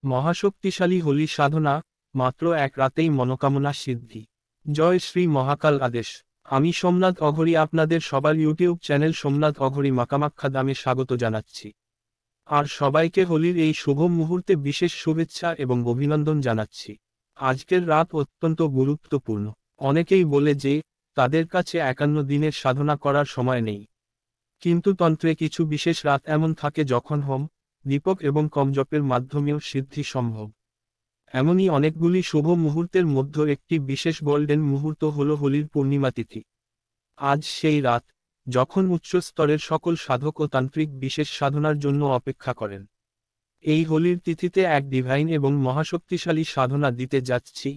মহাশক্তিশালী হোলি সাধনা, মাত্র এক রাতেই মনোকামনা সিদ্ধি। জয় শ্রী মহাকাল আদেশ। আমি সোমনাথ অঘরী আপনাদের সবার ইউটিউব চ্যানেল সোমনাথ অঘরী মাকামাক্ষা দামে স্বাগত জানাচ্ছি। আর সবাইকে হোলির এই শুভ মুহূর্তে বিশেষ শুভেচ্ছা এবং অভিনন্দন জানাচ্ছি। আজকের রাত অত্যন্ত গুরুত্বপূর্ণ। অনেকেই বলে যে তাদের কাছে 51 দিনের সাধনা করার সময় নেই। কিন্তু তন্ত্রে কিছু বিশেষ রাত এমন থাকে যখন হোম, দীপক এবং কম জপের মাধ্যমেও সিদ্ধি সম্ভব। এমনই অনেকগুলি শুভ মুহূর্তের মধ্যে একটি বিশেষ গোল্ডেন মুহূর্ত হল হোলির পূর্ণিমা তিথি। আজ সেই রাত, যখন উচ্চ স্তরের সকল সাধক ও তান্ত্রিক বিশেষ সাধনার জন্য অপেক্ষা করেন। এই হোলির তিথিতে এক ডিভাইন এবং মহাশক্তিশালী সাধনা দিতে যাচ্ছি,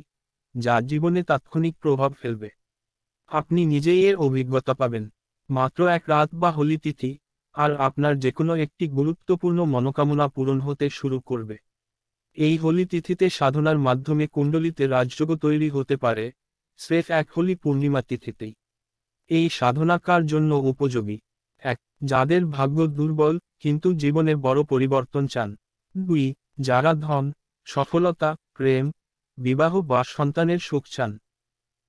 যা জীবনে তাৎক্ষণিক প্রভাব ফেলবে। আপনি নিজেই এর অভিজ্ঞতা পাবেন। মাত্র এক রাত বা হোলি তিথি, আর আপনার যেকোনো একটি গুরুত্বপূর্ণ মনোকামনা পূরণ হতে শুরু করবে। এই হোলি তিথিতে সাধনার মাধ্যমে কুণ্ডলিতে রাজযোগ তৈরি হতে পারে, স্রেফ এক হোলি পূর্ণিমা তিথিতেই। এই সাধনা কার জন্য উপযোগী? 1. যাদের ভাগ্য দুর্বল কিন্তু জীবনে বড় পরিবর্তন চান। 2. যারা ধন, সফলতা, প্রেম, বিবাহ বা সন্তানের সুখ চান।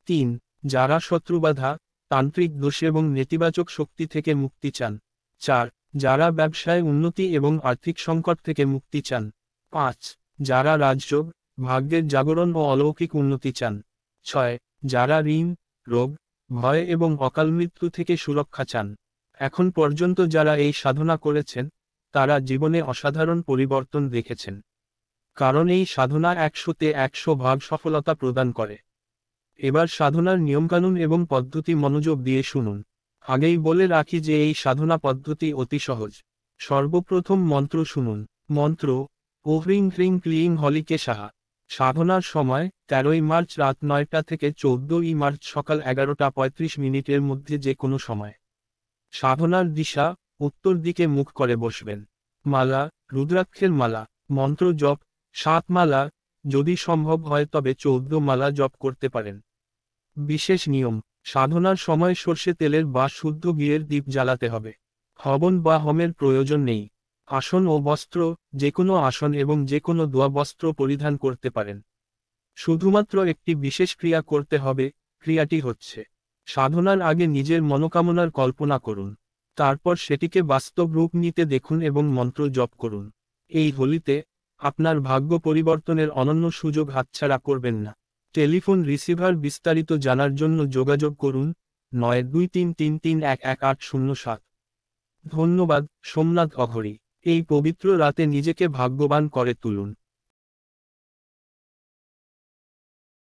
3. যারা শত্রুবাধা, তান্ত্রিক দোষ এবং নেতিবাচক শক্তি থেকে মুক্তি চান। 4. যারা ব্যবসায় উন্নতি এবং আর্থিক সংকট থেকে মুক্তি চান। 5. যারা রাজযোগ, ভাগ্যের জাগরণ ও অলৌকিক উন্নতি চান। 6. যারা ঋণ, রোগ, ভয় এবং অকাল মৃত্যু থেকে সুরক্ষা চান। এখন পর্যন্ত যারা এই সাধনা করেছেন, তারা জীবনে অসাধারণ পরিবর্তন দেখেছেন। কারণ এই সাধনা 100তে 100 ভাগ সফলতা প্রদান করে। এবার সাধনার নিয়মকানুন এবং পদ্ধতি মনোযোগ দিয়ে শুনুন। আগেই বলে রাখি যে এই সাধনা পদ্ধতি অতি সহজ। সর্বপ্রথম মন্ত্র শুনুন। মন্ত্র: ও হ্রিং হ্রিং ক্লিং হলিকে সাহা। সাধনার সময় 13ই মার্চ রাত 9টা থেকে 14ই মার্চ সকাল 11টা 35 মিনিটের মধ্যে যে কোনো সময়। সাধনার দিশা: উত্তর দিকে মুখ করে বসবেন। মালা: রুদ্রাক্ষের মালা। মন্ত্র জপ: 7 মালা, যদি সম্ভব হয় তবে 14 মালা জপ করতে পারেন। বিশেষ নিয়ম: সাধনার সময় সর্ষে তেলের বা শুদ্ধ ঘিয়ের দীপ জ্বালাতে হবে। হবন বা হোমের প্রয়োজন নেই। আসন ও বস্ত্র: যেকোনো আসন এবং যেকোনো দোয়া বস্ত্র পরিধান করতে পারেন। শুধুমাত্র একটি বিশেষ ক্রিয়া করতে হবে, ক্রিয়াটি হচ্ছে: সাধনার আগে নিজের মনোকামনার কল্পনা করুন। তারপর সেটিকে বাস্তব রূপ নিতে দেখুন এবং মন্ত্র জপ করুন। এই হোলিতে আপনার ভাগ্য পরিবর্তনের অনন্য সুযোগ হাতছাড়া করবেন না। টেলিফোন রিসিভার: বিস্তারিত জানার জন্য যোগাযোগ করুন 923333110807। ধন্যবাদ। সোমনাথ অঘরী। এই পবিত্র রাতে নিজেকে ভাগ্যবান করে তুলুন।